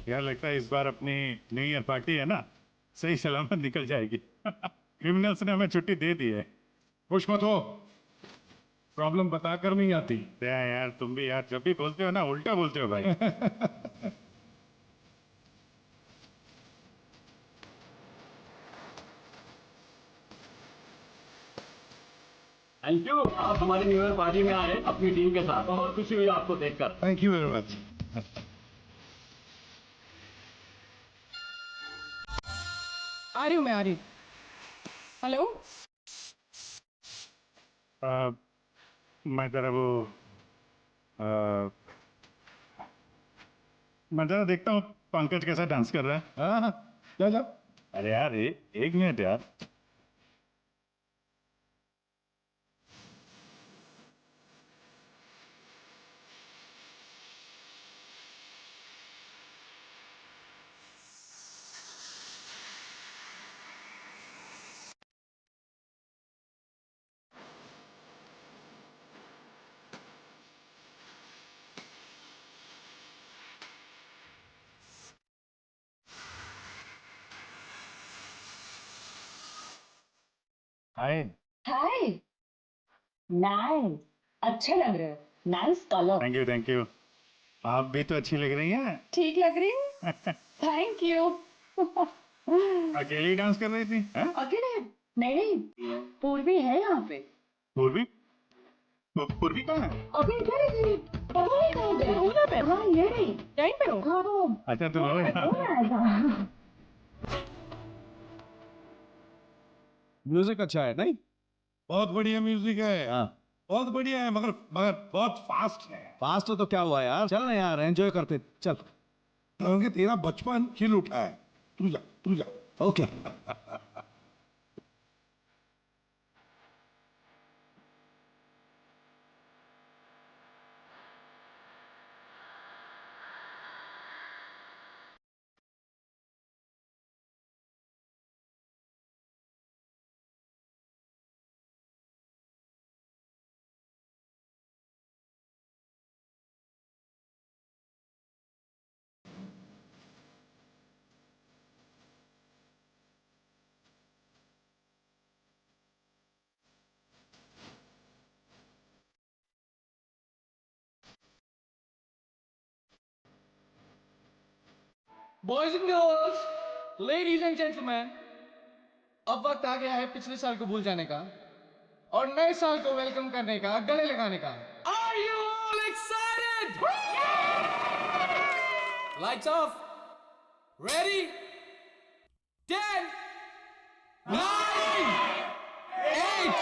यार लगता है इस बार अपनी न्यू ईयर पार्टी है ना, सही सलामत निकल जाएगी। क्रिमिनल्स ने हमें छुट्टी दे दी है। खुश मत हो, प्रॉब्लम बताकर नहीं आती। यार तुम भी यार जब भी बोलते हो ना उल्टा बोलते हो भाई। थैंक यू, आप हमारी न्यू ईयर पार्टी में आए अपनी टीम के साथ। बहुत खुशी हुई आपको देखकर। Thank you very much. आ रही हूँ, मैं आ रही हूँ। हेलो। मैं जरा वो मैं जरा देखता हूँ पंकज कैसा डांस कर रहा है। हाँ हाँ, जा जा। अरे यार एक मिनट यार। हाय। हाय। नाइस। अच्छे लग रहे हो। Nice colour. Thank you thank you. आप भी तो अच्छी लग रही हैं। ठीक लग रही हूँ। Thank you. अकेली ही डांस कर रही थी हैं? अकेले नहीं, पूर्वी है यहाँ पे। पूर्वी? पूर्वी कहाँ है? अभी इधर ही थी। पता नहीं कहाँ गई। यहाँ पे। हाँ ये रही। यहीं पे हो? हाँ वो अच्छा तुम हो यहाँ। कौन आएगा? म्यूजिक अच्छा है नहीं? बहुत बढ़िया म्यूजिक है। हाँ, बहुत बढ़िया है, मगर मगर बहुत फास्ट है। फास्ट तो क्या हुआ यार, चल ना यार, एंजॉय करते, चल। क्योंकि तेरा बचपन खिल उठा है। तू जा, तू जा। Okay. Boys and girls, ladies and gentleman, अब वक्त आ गया है पिछले साल को भूल जाने का और नए साल को वेलकम करने का, गले लगाने का। Are you all excited? Lights off, ready, 10, 9, 8,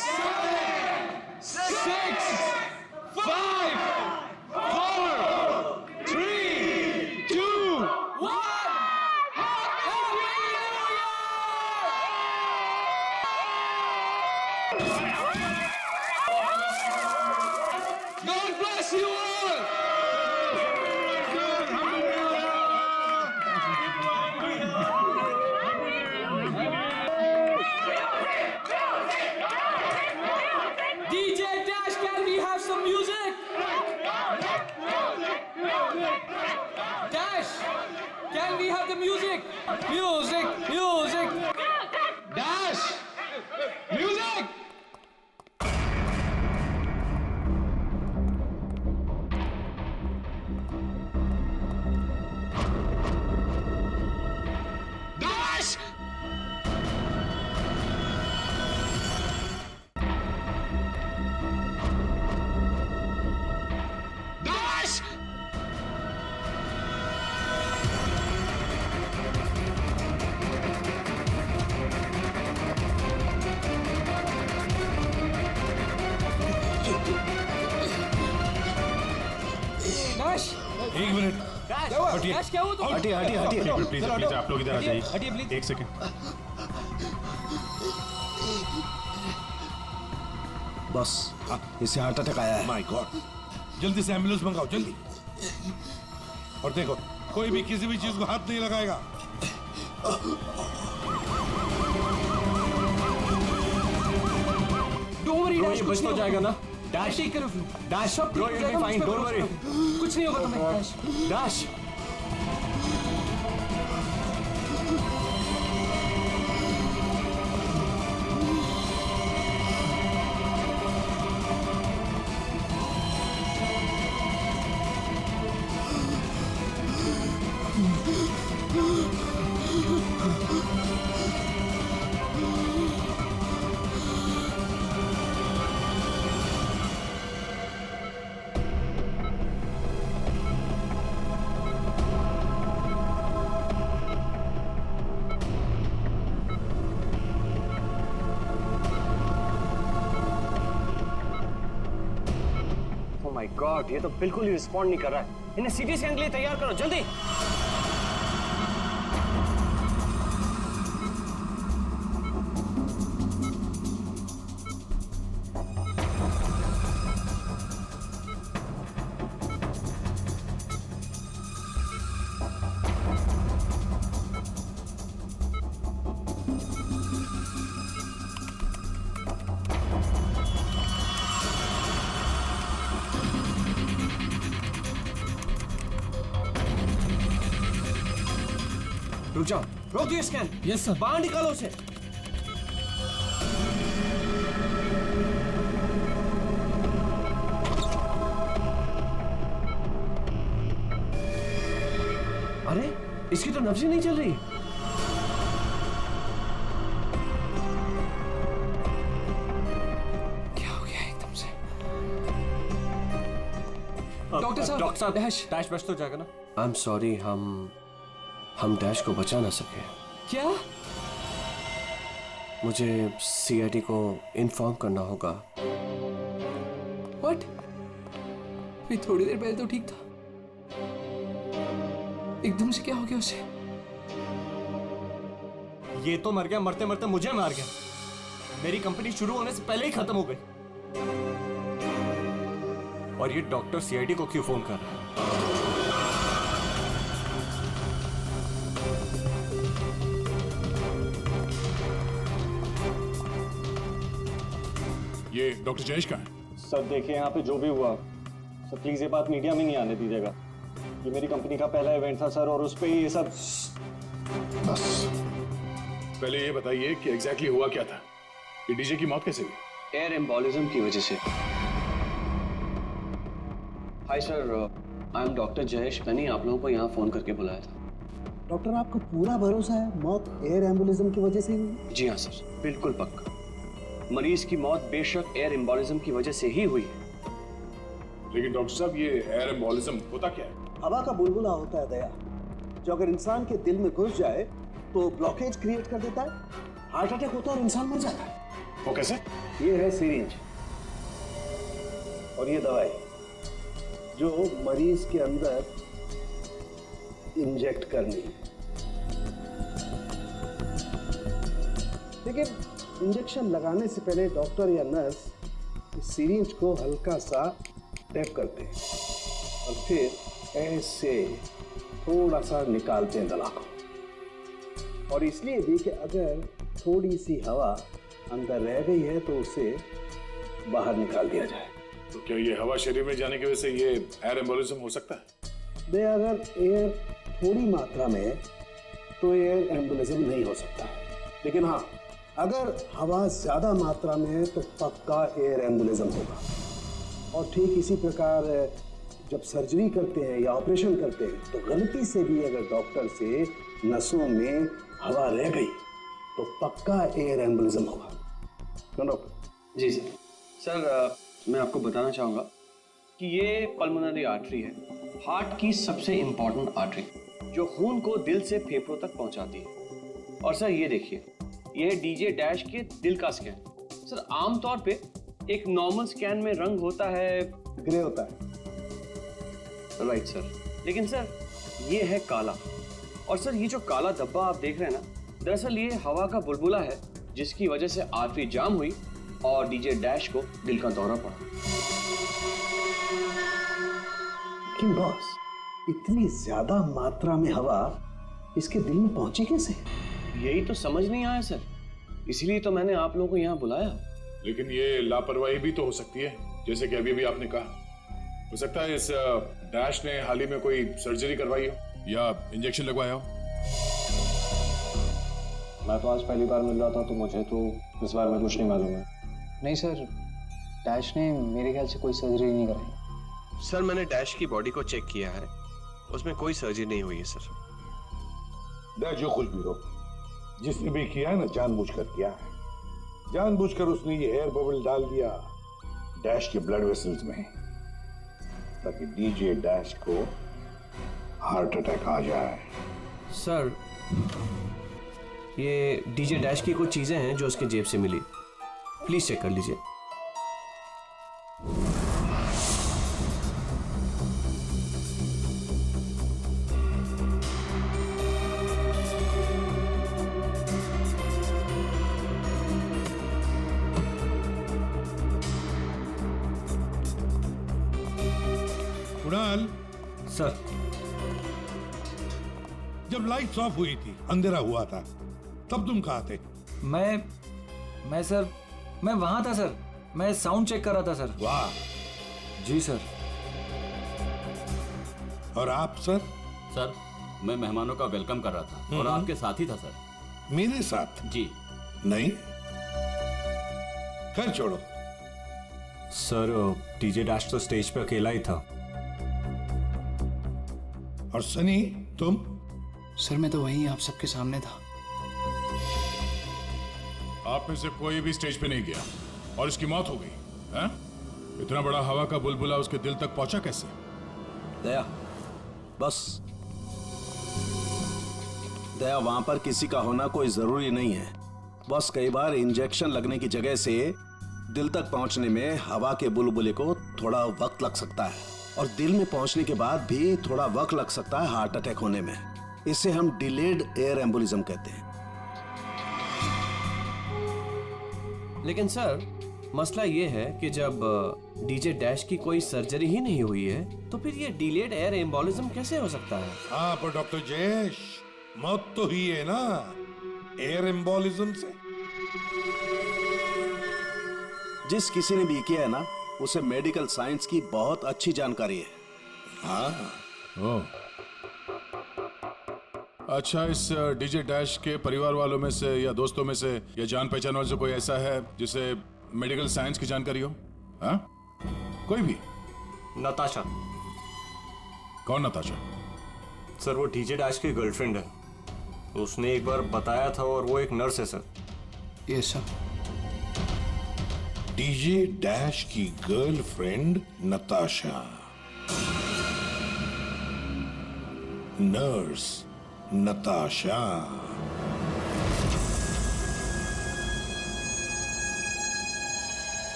7, 6, 5, 4, 3, 2, 1. God bless you all. DJ Dash, can we have some music? Dash, can we have the music? Music, music. Dash, music. Dash. Dash. Dash. एक minute. Dash, क्या हुआ तुम? हटिए हटिए हटिए। Please please आप लोग इधर आ जाइए। हटिए प्लीज। एक सेकंड। बस, इसे हार्ट अटैक आया है। माय गॉड, जल्दी से एम्बुलेंस मंगाओ, जल्दी। और देखो, कोई भी किसी भी चीज को हाथ नहीं लगाएगा। Don't worry, ब्रो Dash, ये कुछ बच नहीं तो जाएगा होगा। ना? Dash, take care of you. Dash, सब ब्रो ठीक यू हो विल बी जाएगा, फाइन, मुझ पे डोंट भरोसा वरी। करो। कुछ नहीं होगा तुम्हें, डैश। डैश, माय गॉड, ये तो बिल्कुल ही रिस्पॉन्ड नहीं कर रहा है। इन्हें सीटी स्कैन के लिए तैयार करो जल्दी। रुक जाओ, रोक दिए स्कैन। Yes sir. बाहर निकालो उसे। अरे इसकी तो नब्ज ही नहीं चल रही। क्या हो गया एकदम से? डॉक्टर साहब डैश बच तो जाएगा ना? आई एम सॉरी, हम डैश को बचा ना सके। क्या? मुझे सीआईडी को इन्फॉर्म करना होगा। व्हाट? ये थोड़ी देर पहले तो ठीक था, एकदम से क्या हो गया उसे? ये तो मर गया, मरते मरते मुझे मार गया। मेरी कंपनी शुरू होने से पहले ही खत्म हो गई। और ये डॉक्टर सीआईडी को क्यों फोन कर रहा है? ये डॉक्टर जयेश का है। सर देखिए यहाँ पे जो भी हुआ, सर प्लीज ये बात मीडिया में नहीं आने दीजिएगा। ये मेरी कंपनी का पहला इवेंट था सर, और उस पे ये सब। बस पहले ये बताइए कि एग्जैक्टली हुआ क्या था? ये डीजे की मौत कैसे हुई? एयर एम्बोलिज्म की वजह से। Hi sir, I am doctor Jayesh. मैंने आप लोगों को यहाँ फोन करके बुलाया था। डॉक्टर आपको पूरा भरोसा है मौत एयर एम्बुलिज्म की वजह से हुई? जी हाँ सर, बिल्कुल पक्का। मरीज की मौत बेशक एयर एम्बोलिज्म की वजह से ही हुई है। लेकिन डॉक्टर साहब, ये एयर एम्बोलिज्म होता क्या है? हवा का बुलबुला होता है दया, जो अगर इंसान के दिल में घुस जाए तो ब्लॉकेज क्रिएट कर देता है, हार्ट अटैक होता है और इंसान मर जाता है। वो कैसे? ये है सिरिंज और ये दवाई जो मरीज के अंदर इंजेक्ट करनी है। लेकिन इंजेक्शन लगाने से पहले डॉक्टर या नर्स इस सिरिंज को हल्का सा टैप करते हैं और फिर ऐसे थोड़ा सा निकालते हैं दवा को। और इसलिए भी कि अगर थोड़ी सी हवा अंदर रह गई है तो उसे बाहर निकाल दिया जाए। तो क्या ये हवा शरीर में जाने की वजह से ये एयर एम्बोलिज्म हो सकता है? अगर एयर थोड़ी मात्रा में है तो एयर एम्बुलिज्म नहीं हो सकता, लेकिन हाँ अगर हवा ज्यादा मात्रा में है तो पक्का एयर एम्बुलिज्म होगा। और ठीक इसी प्रकार जब सर्जरी करते हैं या ऑपरेशन करते हैं तो गलती से भी अगर डॉक्टर से नसों में हवा रह गई तो पक्का एयर एम्बुलिज्म होगा। क्यों डॉक्टर? जी सर। सर मैं आपको बताना चाहूँगा कि ये पल्मोनरी आर्टरी है, हार्ट की सबसे इम्पॉर्टेंट आर्टरी जो खून को दिल से फेफड़ों तक पहुँचाती है। और सर ये देखिए, यह डीजे डैश के दिल का स्कैन। सर आमतौर पे एक नॉर्मल स्कैन में रंग होता है, ग्रे होता है। राइट सर, लेकिन सर ये है काला। और सर ये जो काला धब्बा आप देख रहे हैं ना, दरअसल ये हवा का बुलबुला है जिसकी वजह से आर्टरी जाम हुई और डीजे डैश को दिल का दौरा पड़ा। लेकिन बॉस, इतनी ज्यादा मात्रा में हवा इसके दिल में पहुंची कैसे? यही तो समझ नहीं आया सर, इसीलिए तो मैंने आप लोगों को यहाँ बुलाया। लेकिन ये लापरवाही भी तो हो सकती है, जैसे कि अभी अभी आपने कहा। हो सकता है इस डैश ने हाल ही में कोई सर्जरी करवाई हो या इंजेक्शन लगवाया हो। मैं तो आज पहली बार मिल रहा था तो मुझे तो इस बारे में कुछ नहीं मालूम है। नहीं सर, डैश ने मेरे ख्याल से कोई सर्जरी नहीं कराई। सर मैंने डैश की बॉडी को चेक किया है, उसमें कोई सर्जरी नहीं हुई है सर। डैश जो कुछ भी हो, जिसने भी किया है ना जानबूझकर किया है। जानबूझकर उसने ये एयर बबल डाल दिया डैश के ब्लड वेसल्स में ताकि डीजे डैश को हार्ट अटैक आ जाए। सर ये डीजे डैश की कुछ चीजें हैं जो उसके जेब से मिली, प्लीज चेक कर लीजिए। सर। जब लाइट्स ऑफ हुई थी, अंधेरा हुआ था, तब तुम कहाँ थे? मैं सर, मैं वहां था सर। मैं साउंड चेक कर रहा था सर। वाह। जी सर। और आप सर? सर, मैं मेहमानों का वेलकम कर रहा था और आपके साथ ही था सर। मेरे साथ? जी। नहीं, खैर छोड़ो। सर, डीजे डैश तो स्टेज पे अकेला ही था। और सनी, तुम? सर मैं तो वहीं आप सबके सामने था। आप में से कोई भी स्टेज पे नहीं गया और इसकी मौत हो गई है? इतना बड़ा हवा का बुलबुला उसके दिल तक पहुंचा कैसे? दया, बस। दया, वहां पर किसी का होना कोई जरूरी नहीं है। बस कई बार इंजेक्शन लगने की जगह से दिल तक पहुंचने में हवा के बुलबुले को थोड़ा वक्त लग सकता है, और दिल में पहुंचने के बाद भी थोड़ा वक्त लग सकता है हार्ट अटैक होने में। इसे हम डिलेड एयर एम्बोलिज्म कहते हैं। लेकिन सर, मसला ये है कि जब डीजे डैश की कोई सर्जरी ही नहीं हुई है तो फिर ये डिलेड एयर एम्बोलिज्म कैसे हो सकता है? हाँ, पर डॉक्टर जयेश, मौत तो हुई है ना एयर एम्बोलिज्म से। जिस किसी ने भी किया है ना, उसे मेडिकल साइंस की बहुत अच्छी जानकारी है। हाँ। ओह, अच्छा, इस डीजे डैश के परिवार वालों में से या दोस्तों में से या जान पहचान वालों से कोई ऐसा है जिसे मेडिकल साइंस की जानकारी हो? हाँ, कोई भी? नताशा। कौन नताशा? सर, वो डीजे डैश की गर्लफ्रेंड है। उसने एक बार बताया था, और वो एक नर्स है sir. Yes sir. DJ dash की गर्लफ्रेंड नताशा, नर्स नताशा।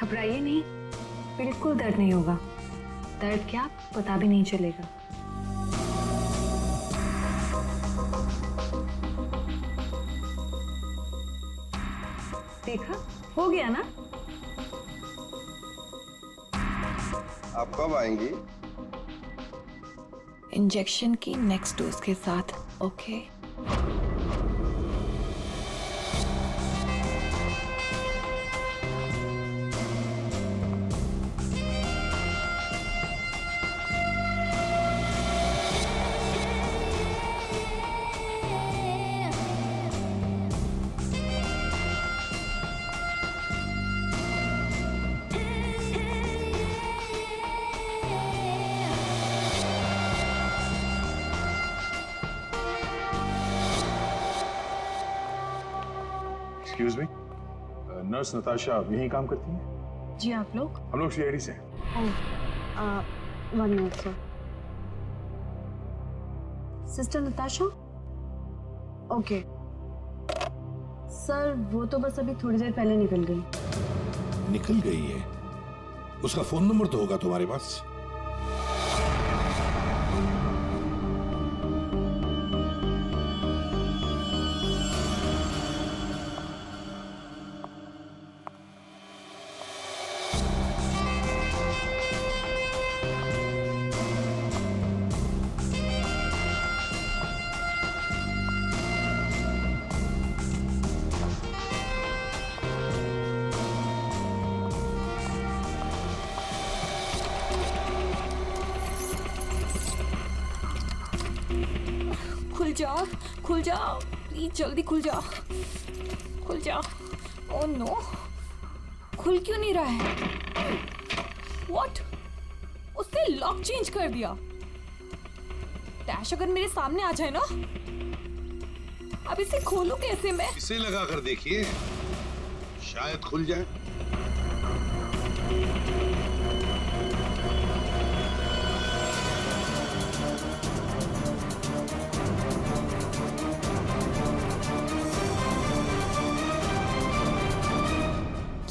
घबराइए नहीं, बिल्कुल दर्द नहीं होगा। दर्द क्या, पता भी नहीं चलेगा। देखा, हो गया ना? आप कब आएंगी? इंजेक्शन की नेक्स्ट डोज के साथ। Okay. Excuse me, nurse Natasha यहीं काम करती है? जी, आप लोग? हम लोग सीआईडी से हैं। One minute sir. Sister Natasha? Okay sir, वो तो बस अभी थोड़ी देर पहले निकल गई। निकल गई है? उसका फोन नंबर तो होगा तुम्हारे पास? खुल जाओ प्लीज, जल्दी खुल जाओ, खुल जाओ। ओह नो, खुल क्यों नहीं रहा है? व्हाट? उसने लॉक चेंज कर दिया। डैश अगर मेरे सामने आ जाए ना, अब इसे खोलूं कैसे मैं? इसे लगा कर देखिए, शायद खुल जाए।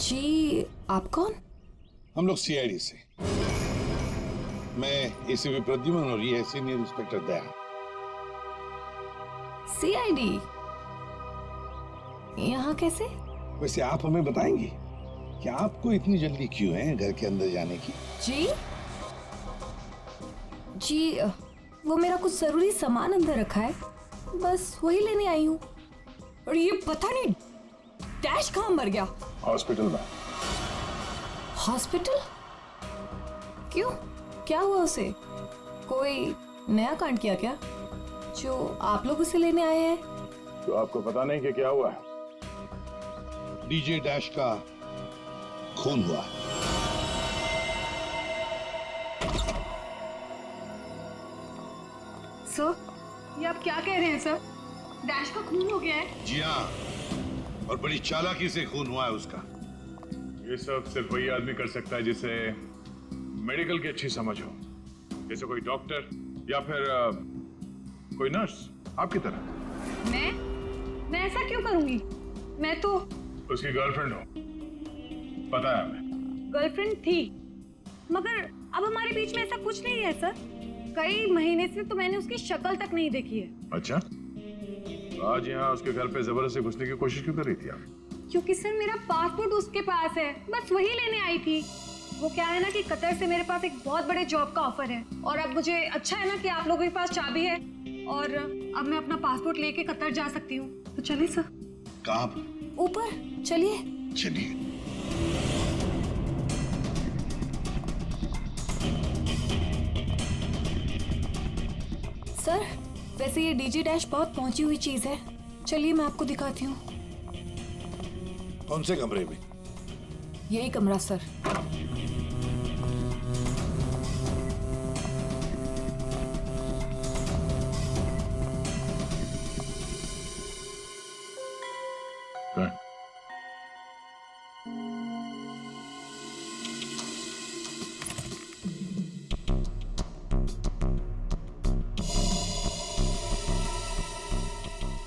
जी, आप कौन? हम लोग सीआईडी से। मैं एसीपी प्रद्युमन और ये है सीनियर इंस्पेक्टर दया। सीआईडी यहाँ कैसे? वैसे आप हमें बताएंगी कि आपको इतनी जल्दी क्यों है घर के अंदर जाने की? जी वो मेरा कुछ जरूरी सामान अंदर रखा है, बस वही लेने आई हूँ। और ये पता नहीं डैश कहाँ मर गया? हॉस्पिटल में। हॉस्पिटल? क्यों, क्या हुआ उसे? कोई नया कांड किया क्या जो आप लोग उसे लेने आए हैं? तो आपको पता नहीं कि क्या हुआ है? डीजे डैश का खून हुआ। सर, ये आप क्या कह रहे हैं सर? डैश का खून हो गया है? जी हाँ, और बड़ी चालाकी से खून हुआ है उसका। ये सब सिर्फ वही आदमी कर सकता है जिसे मेडिकल की अच्छी समझ हो, जैसे कोई डॉक्टर या फिर कोई नर्स आपकी तरह। मैं ऐसा क्यों करूंगी? मैं तो उसकी गर्लफ्रेंड हो, पता है हमें। गर्लफ्रेंड थी, मगर अब हमारे बीच में ऐसा कुछ नहीं है सर। कई महीने से तो मैंने उसकी शक्ल तक नहीं देखी है। अच्छा, तो आज यहाँ उसके घर पे जबरदस्ती घुसने की कोशिश क्यों कर रही थी आप? क्योंकि सर मेरा पासपोर्ट उसके पास है, बस वही लेने आई थी। वो क्या है ना कि कतर से मेरे पास एक बहुत बड़े जॉब का ऑफर है, और अब मुझे अच्छा है ना कि आप लोगों के पास चाबी है, और अब मैं अपना पासपोर्ट लेके कतर जा सकती हूँ। तो चलिए सर। कहाँ पर? ऊपर चलिए। चलिए। सर, वैसे ये डीजी डैश बहुत पहुंची हुई चीज है, चलिए मैं आपको दिखाती हूँ। कौन से कमरे में? यही कमरा सर।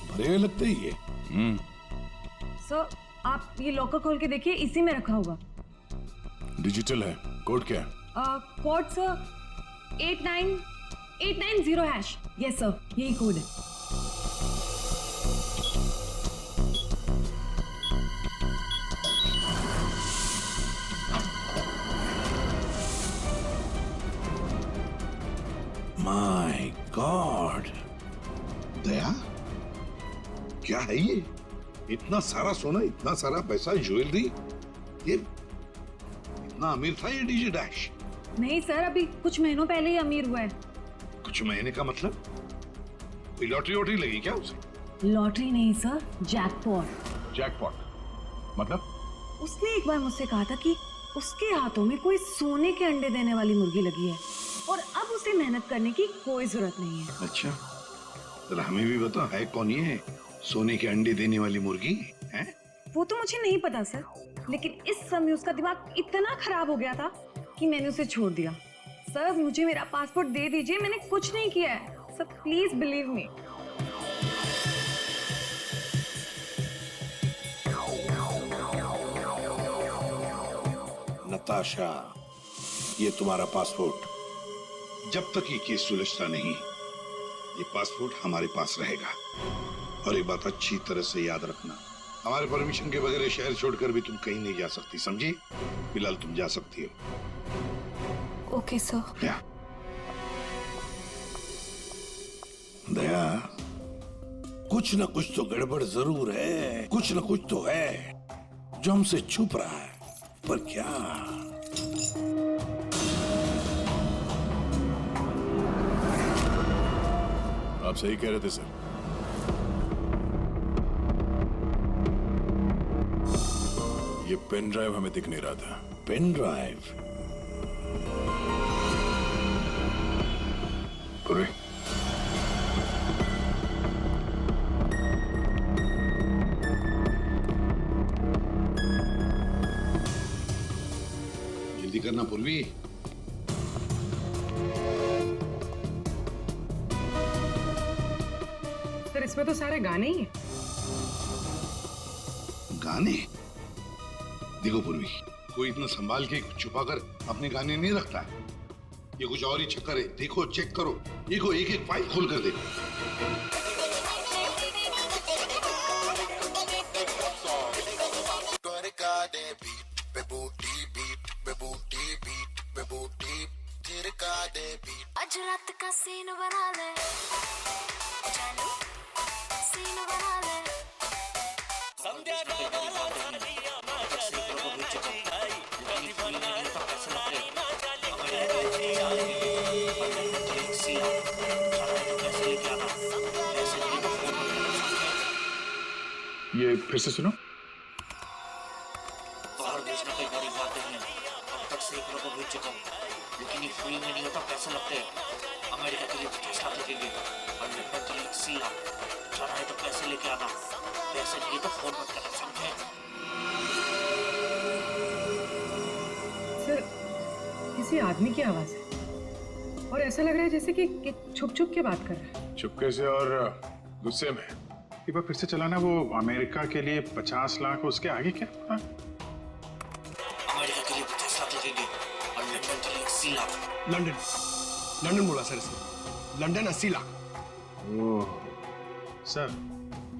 भरे हुए लगते ही ये। सर, आप ये लॉकर खोल के देखिए, इसी में रखा होगा। डिजिटल है, कोड क्या है? Code sir 89890 hash. Yes sir, यही कोड है। माय गॉड, दया क्या है ये? इतना सारा सोना, इतना सारा पैसा, ज्वेलरी, ये इतना अमीर था ये डीजे डैश? नहीं सर, अभी कुछ महीनों पहले ही अमीर हुआ है। कुछ महीने का मतलब? कोई लॉटरी वॉटरी लगी क्या उसे? लॉटरी नहीं सर, जैकपॉट। जैकपॉट मतलब? उसने एक बार मुझसे कहा था कि उसके हाथों में कोई सोने के अंडे देने वाली मुर्गी लगी है, और अब उसे मेहनत करने की कोई जरूरत नहीं है। अच्छा, तो हमें भी बता, है कौन ये सोने के अंडे देने वाली मुर्गी है? वो तो मुझे नहीं पता सर, लेकिन इस समय उसका दिमाग इतना खराब हो गया था कि मैंने उसे छोड़ दिया। सर, मुझे मेरा पासपोर्ट दे दीजिए, मैंने कुछ नहीं किया है sir, please believe me. Natasha, ये तुम्हारा पासपोर्ट। जब तक ये केस सुलझता नहीं, ये पासपोर्ट हमारे पास रहेगा। और एक बात अच्छी तरह से याद रखना, हमारे परमिशन के बगैर शहर छोड़कर भी तुम कहीं नहीं जा सकती, समझी? फिलहाल तुम जा सकती हो। Okay sir. क्या? दया, कुछ ना कुछ तो गड़बड़ जरूर है, कुछ ना कुछ तो है जो हमसे छुप रहा है, पर क्या? आप सही कह रहे थे सर। ये पेन ड्राइव हमें दिख नहीं रहा था। Pen drive? पूरी जल्दी करना पूर्वी। सर, इसमें तो सारे गाने ही हैं। गाने? देखो पूर्वी, कोई इतना संभाल के छुपा कर अपने गाने नहीं रखता है। ये कुछ और ही चक्कर है। देखो, चेक करो, देखो, एक एक फाइल खोल कर देखो। आज रात का सीन बना ले, जानू सीन बना ले। संध्या ये फिर से सुनो। बाहर भेजना कोई बड़ी बात नहीं है। अब तक सैकड़ों को भेज चुका हूँ, लेकिन ये फ्री में नहीं होता, पैसे लगते हैं। अमेरिका के लिए 50 लाख लगेंगे और लंदन के लिए 80 लाख। जाना है तो पैसे लेके आना, पैसे नहीं तो फोन मत करना, समझे? सर, किसी आदमी की आवाज है और ऐसा लग रहा है जैसे कि छुप छुप के बात कर रहा है। चुपके से और गुस्से में। एक बार फिर से चलाना। वो अमेरिका के लिए 50 लाख, उसके आगे क्या? हाँ? अमेरिका के लिए 50 लाख लगेंगे और लंदन के लिए 80 लाख। लंदन बोला सर इसने। लंदन 80 लाख। ओह सर,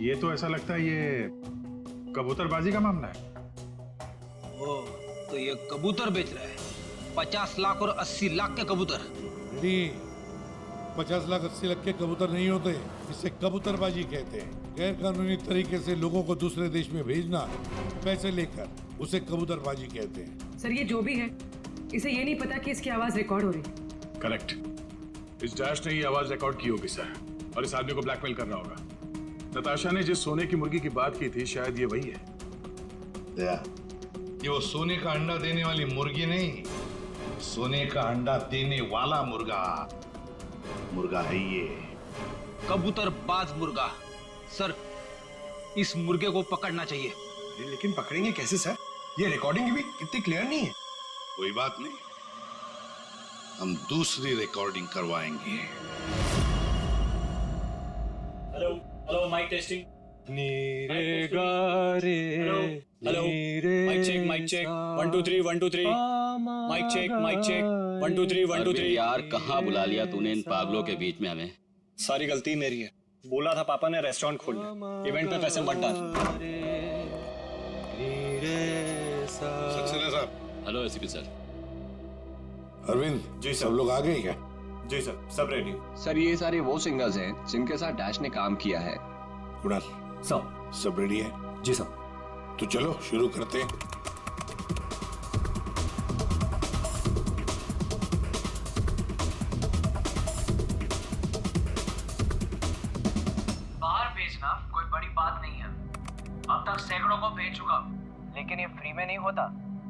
ये तो ऐसा लगता है ये कबूतरबाजी का मामला है। ओह, तो ये कबूतर बेच रहा है। 50 लाख और 80 लाख के कबूतर। 50 लाख 80 लाख के कबूतर नहीं होते, इसे कबूतरबाजी कहते हैं। गैर कानूनी तरीके से लोगों को दूसरे देश में भेजना पैसे लेकर, उसे कबूतरबाजी कहते हैं। सर, ये जो भी है, इसे ये नहीं पता कि इसकी आवाज रिकॉर्ड हो रही है। करेक्ट। इस डैश ने ये आवाज रिकॉर्ड की होगी सर, और इस आदमी को ब्लैकमेल कर रहा होगा। नताशा ने जिस सोने की मुर्गी की बात की थी, शायद ये वही है। ये वो सोने का अंडा देने वाली मुर्गी नहीं, सोने का अंडा देने वाला मुर्गा है ये। कबूतर बाज मुर्गा। सर, इस मुर्गे को पकड़ना चाहिए। लेकिन पकड़ेंगे कैसे सर? ये रिकॉर्डिंग भी इतनी क्लियर नहीं है। कोई बात नहीं, हम दूसरी रिकॉर्डिंग करवाएंगे। Hello hello, mic testing. नीरे गारे, hello mic check 1 2 3 1 2 3 mic check 1 2 3 1 2 3। यार कहाँ बुला लिया तूने इन पागलों के बीच में हमें? सारी गलती मेरी है। बोला था पापा ने रेस्टोरेंट खोलना, इवेंट पे पैसे मत डाल। सक्सेना साहब। Hello ACP sir. Arvind ji, सब लोग आ गए क्या? जी सर, सब रेडी। सर, ये सारे वो सिंगर्स हैं जिनके साथ डैश ने काम किया है। कुणाल, सब रेडी है? जी सर। तो चलो शुरू करते हैं। बाहर भेजना कोई बड़ी बात नहीं है। अब तक सैकड़ों को भेज चुका, लेकिन ये फ्री में नहीं होता,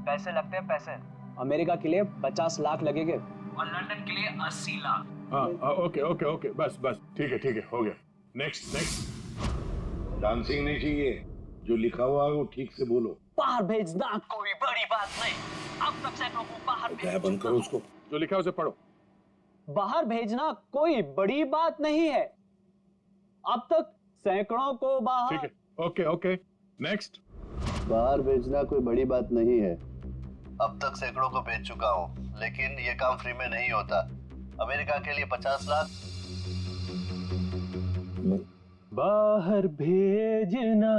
पैसे लगते हैं, पैसे। अमेरिका के लिए 50 लाख लगेंगे और लंदन के लिए 80 लाख। हाँ, ओके, बस ठीक है, हो गया। नेक्स्ट। डांसिंग नहीं चाहिए, जो लिखा हुआ है वो ठीक से बोलो। बाहर भेजना कोई बड़ी बात नहीं। अब तक सैकड़ों को बाहर क्या बंद करो उसको। जो लिखा है उसे पढ़ो। बाहर भेजना कोई बड़ी बात नहीं है। अब तक सैकड़ों को बाहर। ठीक है, ओके। नेक्स्ट। बाहर भेजना कोई बड़ी बात नहीं है। अब तक सैकड़ों को भेज चुका हूँ, लेकिन ये काम फ्री में नहीं होता। अमेरिका के लिए 50 लाख। बाहर भेजना।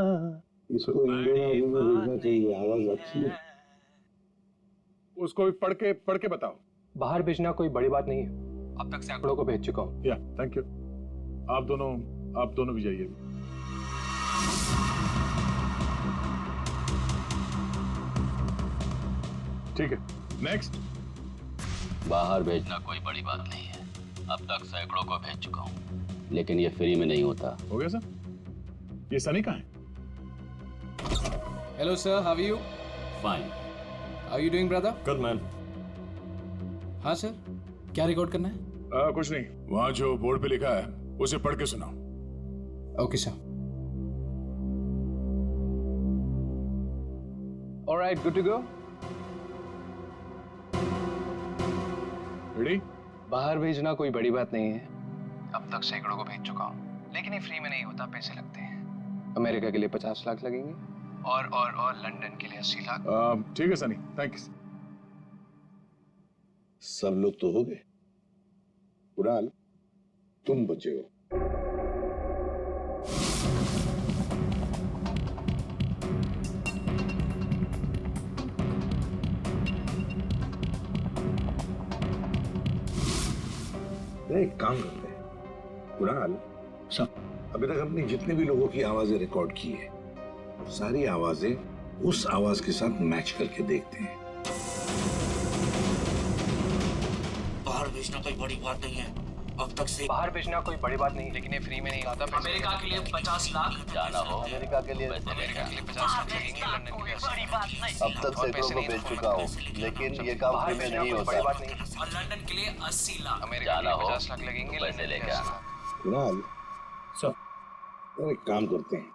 इसको इंडियन में भेजना चाहिए, आवाज अच्छी है। उसको भी पढ़ के बताओ। बाहर भेजना कोई बड़ी बात नहीं है। अब तक सैकड़ों को भेज चुका हूँ। या थैंक यू। आप दोनों भी जाइए। ठीक है, नेक्स्ट। बाहर भेजना कोई बड़ी बात नहीं है। अब तक सैकड़ों को भेज चुका हूँ, लेकिन ये फ्री में नहीं होता। हो गया सर। ये सनी कहाँ है? Hello sir, how are you? Fine. How are you doing brother? Good man. हाँ सर, क्या रिकॉर्ड करना है? कुछ नहीं, वहाँ जो बोर्ड पे लिखा है उसे पढ़ के सुनाओ। Okay sir. Alright, good to go. Ready? बाहर भेजना कोई बड़ी बात नहीं है। अब तक सैकड़ों को भेज चुका हूँ, लेकिन ये फ्री में नहीं होता, पैसे लगते हैं। अमेरिका के लिए 50 लाख लगेंगे और लंदन के लिए 80 लाख। ठीक है सनी, थैंक्स। सब लोग तो हो गए। कुणाल, तुम बचे हो। एक काम करते हैं कुणाल, अभी तक हमने जितने भी लोगों की आवाजें रिकॉर्ड की है, सारी आवाजें उस आवाज के साथ मैच करके देखते हैं। बाहर भेजना कोई बड़ी बात नहीं है। अब तक से बाहर भेजना कोई बड़ी बात नहीं, लेकिन ये फ्री में नहीं आता। अमेरिका के लिए 50 लाख जाना हो अमेरिका के लिए 50 लाख लगेंगे, लंदन के लिए 80 अब तक सैकड़ों को बेच चुका हूँ, लेकिन ये काम फ्री में नहीं होता। और लंदन के लिए 80 लाख। अमेरिका के लिए 50 लाख लगेंगे, पैसे लेके आना। कुणाल, और एक काम करते हैं,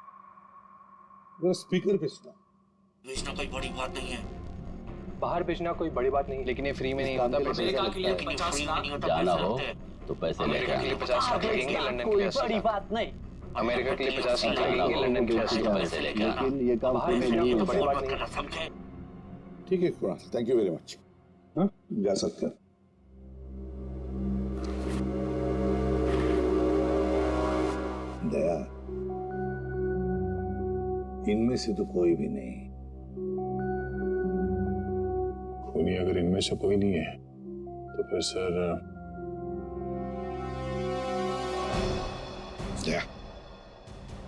जरा स्पीकर पे सुना। भेजना कोई बड़ी बात नहीं है। बाहर भेजना कोई बड़ी बात नहीं, लेकिन ये फ्री में नहीं होता। अमेरिका के लिए 50 लाख। जाना हो तो पैसे लेके अमेरिका के लिए आना। 50 लाख लगेंगे, लंदन के लिए 80 लाख। बात नहीं। अमेरिका के लिए 50 लाख लगेंगे, लंदन के लिए 80 लाख। पैसे लेके आना। लेकिन ये काम फ्री में नहीं होता। बड़ी बात नहीं। ठीक है Kunal, thank you very much. हाँ, जा सकते हैं। दया, इनमें से तो कोई भी नहीं। खूनी अगर इनमें से कोई नहीं है तो फिर सर दया,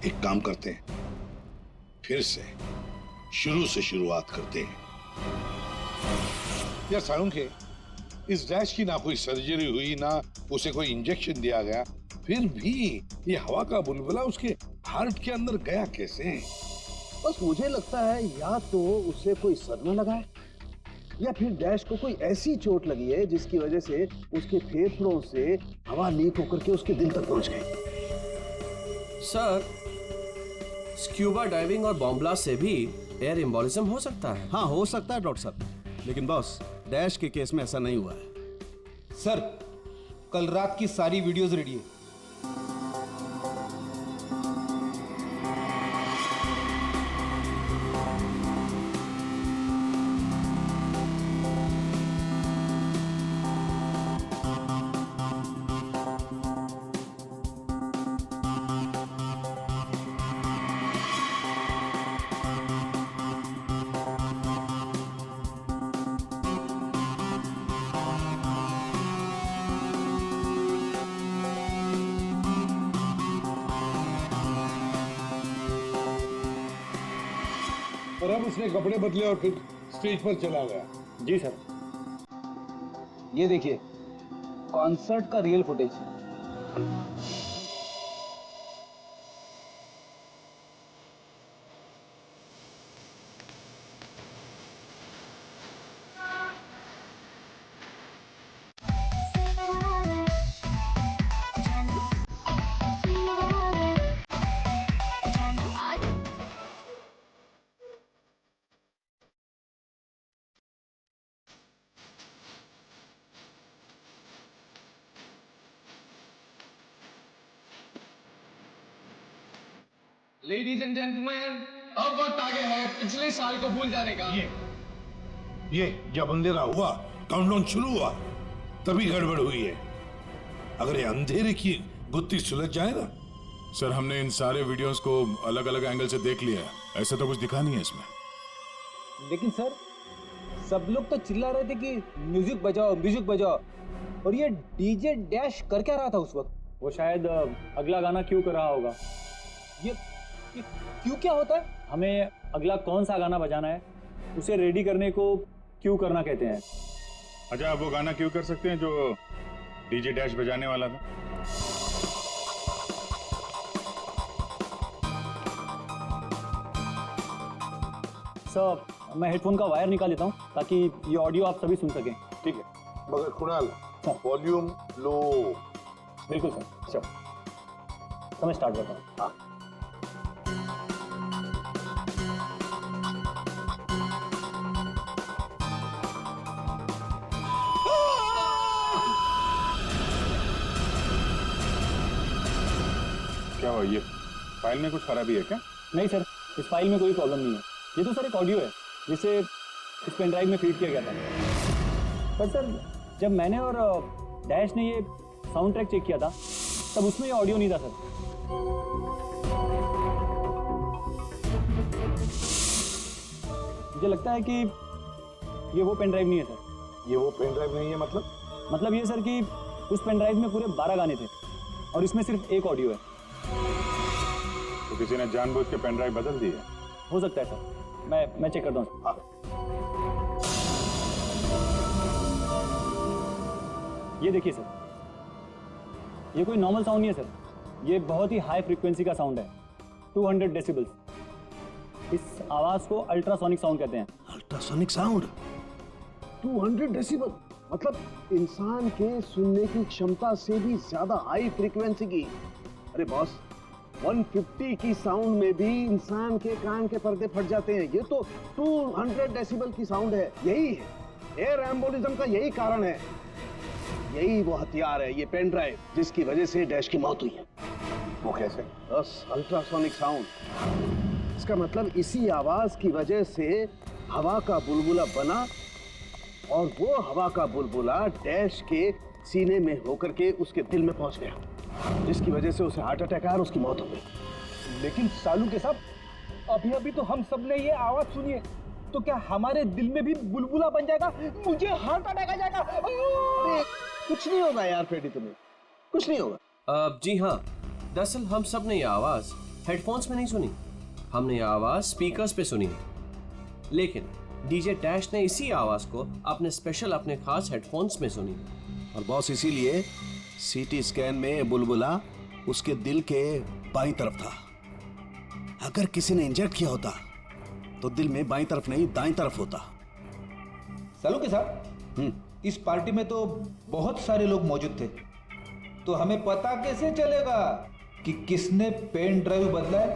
एक काम करते हैं, फिर से शुरू से शुरुआत करते हैं। यार सालुंखे, इस डैश की ना कोई सर्जरी हुई, ना उसे कोई इंजेक्शन दिया गया, फिर भी ये हवा का बुलबुला उसके हार्ट के अंदर गया कैसे? बस मुझे लगता है या तो उसे कोई सदमा लगा है, या फिर डैश को कोई ऐसी चोट लगी है जिसकी वजह से उसके फेफड़ों से हवा लीक होकर के उसके दिल तक पहुंच गई। सर, स्क्यूबा डाइविंग और बॉम्ब ब्लास्ट से भी एयर एम्बोलिज्म हो सकता है। हाँ, हो सकता है डॉक्टर साहब, लेकिन बॉस डैश के केस में ऐसा नहीं हुआ है। सर, कल रात की सारी वीडियोस रेडी है। और अब उसने कपड़े बदले और फिर स्टेज पर चला गया। जी सर, ये देखिए कॉन्सर्ट का real footage. Ladies and gentleman, अब वक्त आ गया है पिछले साल को भूल जाने का। ये जब अंधेरा हुआ, काउंटडाउन शुरू हुआ, तभी गड़बड़ हुई है। अगर ये अंधेरे की गुत्थी सुलझ जाए ना। सर, हमने इन सारे वीडियोस को अलग अलग एंगल से देख लिया है, ऐसा तो कुछ दिखा नहीं है इसमें। लेकिन सर, सब लोग तो चिल्ला रहे थे कि म्यूजिक बजाओ, म्यूजिक बजाओ, और ये डीजे डैश कर क्या रहा था उस वक्त? वो शायद अगला गाना क्यों कर रहा होगा। ये क्यों क्या होता है? हमें अगला कौन सा गाना बजाना है उसे रेडी करने को क्यों करना कहते हैं। अच्छा, आप वो गाना क्यों कर सकते हैं जो डीजे डैश बजाने वाला था? सर, मैं हेडफोन का वायर निकाल लेता हूँ ताकि ये ऑडियो आप सभी सुन सकें। ठीक है, मगर कुणाल, वॉल्यूम लो। बिल्कुल सर, चलो तो मैं स्टार्ट करता हूँ। हाँ, क्या हुआ? ये फाइल में कुछ खराबी है क्या? नहीं सर, इस फाइल में कोई प्रॉब्लम नहीं है। ये तो सर एक ऑडियो है जिसे इस पेन ड्राइव में फीड किया गया था। पर सर, जब मैंने और डैश ने ये साउंड ट्रैक चेक किया था तब उसमें ये ऑडियो नहीं था सर। मुझे लगता है कि ये वो पेन ड्राइव नहीं है सर। ये वो पेन ड्राइव नहीं है मतलब ये सर कि उस पेन ड्राइव में पूरे 12 गाने थे और इसमें सिर्फ एक ऑडियो है। तो किसी ने जानबूझ के पेन ड्राइव बदल दी है? हो सकता है सर, मैं चेक करता हूँ। हाँ। ये देखिए सर, ये कोई नॉर्मल साउंड नहीं है सर, ये बहुत ही हाई फ्रीक्वेंसी का साउंड है, 200 डेसिबल्स। इस आवाज को अल्ट्रासोनिक साउंड कहते हैं। अल्ट्रासोनिक साउंड 200 डेसिबल मतलब इंसान के सुनने की क्षमता से भी ज्यादा हाई फ्रीक्वेंसी की। अरे बॉस, 150 की साउंड में भी इंसान के कान के पर्दे फट जाते हैं। ये तो 200 डेसिबल की साउंड है। यही है एयर एम्बोलिज्म का, यही कारण है, यही वो हथियार है, ये पेन ड्राइव जिसकी वजह से डैश की मौत हुई है। वो कैसे? बस अल्ट्रासोनिक साउंड। इसका मतलब इसी आवाज की वजह से हवा का बुलबुला बना और वो हवा का बुलबुला डैश के सीने में होकर के उसके दिल में पहुंच गया, जिसकी वजह से उसे हार्ट अटैक आया और उसकी मौत हो गई। लेकिन सालू के साहब, अभी अभी तो हम सब ने ये आवाज सुनी है, तो क्या हमारे दिल में भी बुलबुला बन जाएगा? मुझे हार्ट अटैक आ जाएगा। अरे कुछ नहीं होगा यार फ्रेडी, तुम्हें कुछ नहीं होगा। जी हाँ, दरअसल हम सब ने ये आवाज हेडफोन्स में नहीं सुनी, हमने ये आवाज स्पीकर्स पे सुनी है। लेकिन डीजे डैश ने इसी आवाज को अपने खास हेडफोन्स में सुनी। और बॉस इसीलिए सीटी स्कैन में बुलबुला उसके दिल के बाईं तरफ था। अगर किसी ने इंजेक्ट किया होता तो दिल में बाईं तरफ नहीं दाईं तरफ होता। सालू के साहब, इस पार्टी में तो बहुत सारे लोग मौजूद थे, तो हमें पता कैसे चलेगा कि किसने पेन ड्राइव बदला है?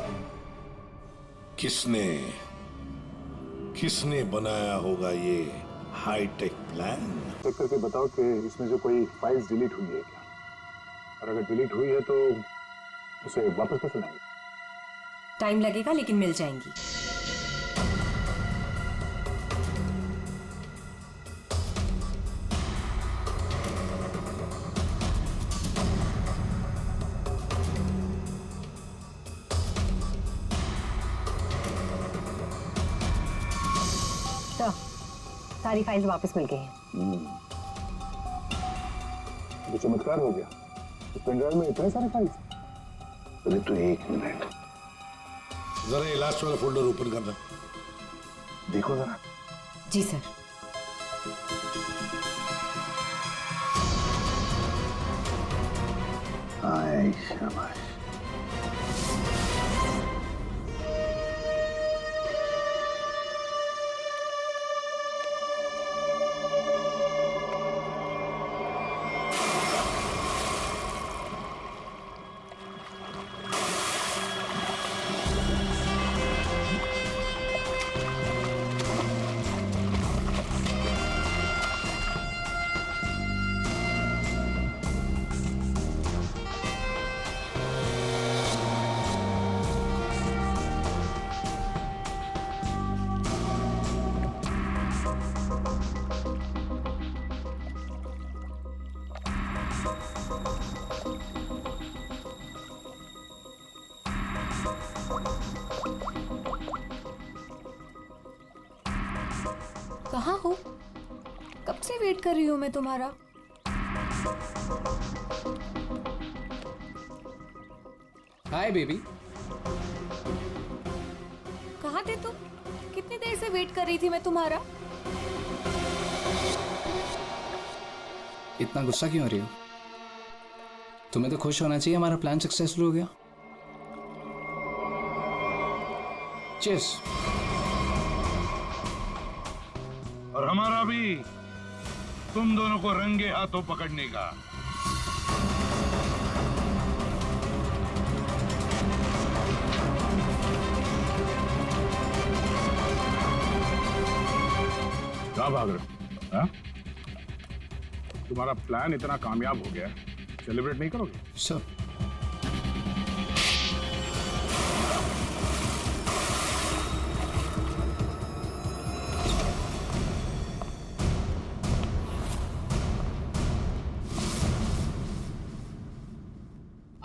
किसने बनाया होगा ये हाईटेक प्लान? चेक करके बताओ कि इसमें जो कोई फाइल्स डिलीट हुई है क्या, और अगर डिलीट हुई है तो उसे वापस कैसे लाएंगे? टाइम लगेगा लेकिन मिल जाएंगी। सारी फाइल्स वापस मिल गई हैं। तो चमत्कार हो गया। इस पेन ड्राइव में इतने सारे फाइल्स। अरे तो एक मिनट, जरा ये लास्ट वाला फोल्डर ओपन करना, देखो जरा। जी सर। आए शाबाश। कहाँ हो? कब से वेट कर रही हूँ मैं तुम्हारा। Hi baby. कहाँ थे तुम? कितनी देर से वेट कर रही थी मैं तुम्हारा। इतना गुस्सा क्यों हो रही हो? तुम्हें तो खुश होना चाहिए, हमारा प्लान सक्सेसफुल हो गया। चीयर्स। और हमारा भी तुम दोनों को रंगे हाथों पकड़ने का। कहाँ भाग रहे हो? हाँ? तुम्हारा प्लान इतना कामयाब हो गया, सेलिब्रेट नहीं करोगे? सर,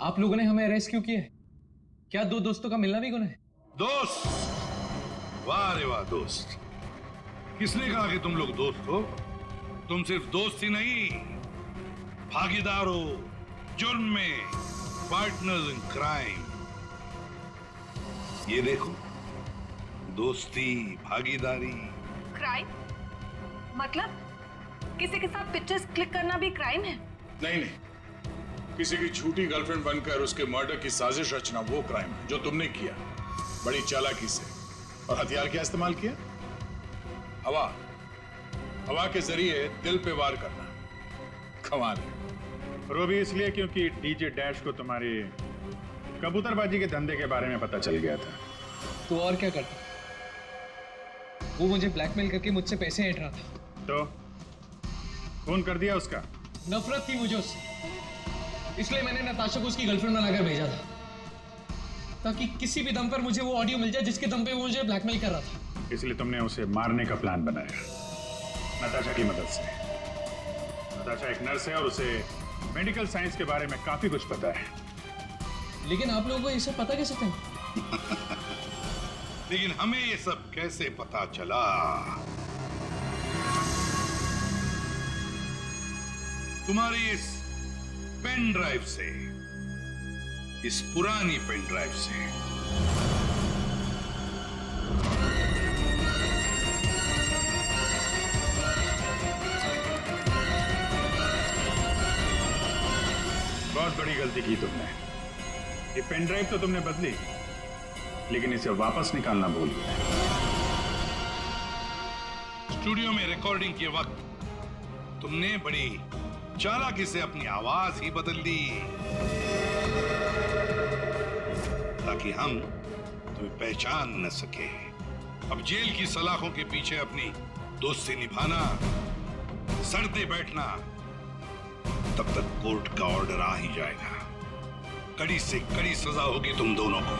आप लोगों ने हमें अरेस्ट क्यों किया है? क्या दो दोस्तों का मिलना भी गुनाह है? दोस्त? वाह रे वाह दोस्त। किसने कहा कि तुम लोग दोस्त हो? तुम सिर्फ दोस्त ही नहीं, भागीदार हो जुर्म में, पार्टनर्स इन क्राइम। ये देखो, दोस्ती, भागीदारी। क्राइम? मतलब किसी के साथ पिक्चर्स क्लिक करना भी क्राइम है? नहीं नहीं, किसी की झूठी गर्लफ्रेंड बनकर उसके मर्डर की साजिश रचना वो क्राइम है जो तुमने किया, बड़ी चालाकी से। और हथियार क्या इस्तेमाल किया? हवा। हवा के जरिए दिल पे वार करना। कमाल है। और वो भी इसलिए क्योंकि डीजे डैश को तुम्हारी कबूतरबाजी के धंधे के बारे में पता चल गया था। तो और क्या करता? वो मुझे ब्लैकमेल करके मुझसे पैसे ऐंठ रहा था। तो फोन कर दिया उसका? नफरत थी मुझे उससे, इसलिए मैंने नताशा को उसकी गर्लफ्रेंड बनाकर भेजा था, ताकि किसी भी दम पर मुझे वो ऑडियो मिल जाए जिसके दम पे वो मुझे ब्लैकमेल कर रहा था। इसलिए तुमने उसे मारने का प्लान बनाया नताशा की मदद से। नताशा एक नर्स है और उसे मेडिकल साइंस के बारे में काफी कुछ पता है। लेकिन आप लोगों को ये सब पता कैसे चला? लेकिन हमें ये सब कैसे पता चला? तुम्हारी इस पेन ड्राइव से, इस पुरानी पेन ड्राइव से। बहुत बड़ी गलती की तुमने। ये पेन ड्राइव तो तुमने बदली, लेकिन इसे वापस निकालना भूल गए। स्टूडियो में रिकॉर्डिंग के वक्त तुमने बड़ी चालाकी से अपनी आवाज ही बदल दी, ताकि हम तुम्हें पहचान न सके। अब जेल की सलाखों के पीछे अपनी दोस्ती निभाना, सड़ते बैठना, तब तक कोर्ट का ऑर्डर आ ही जाएगा। कड़ी से कड़ी सजा होगी तुम दोनों को।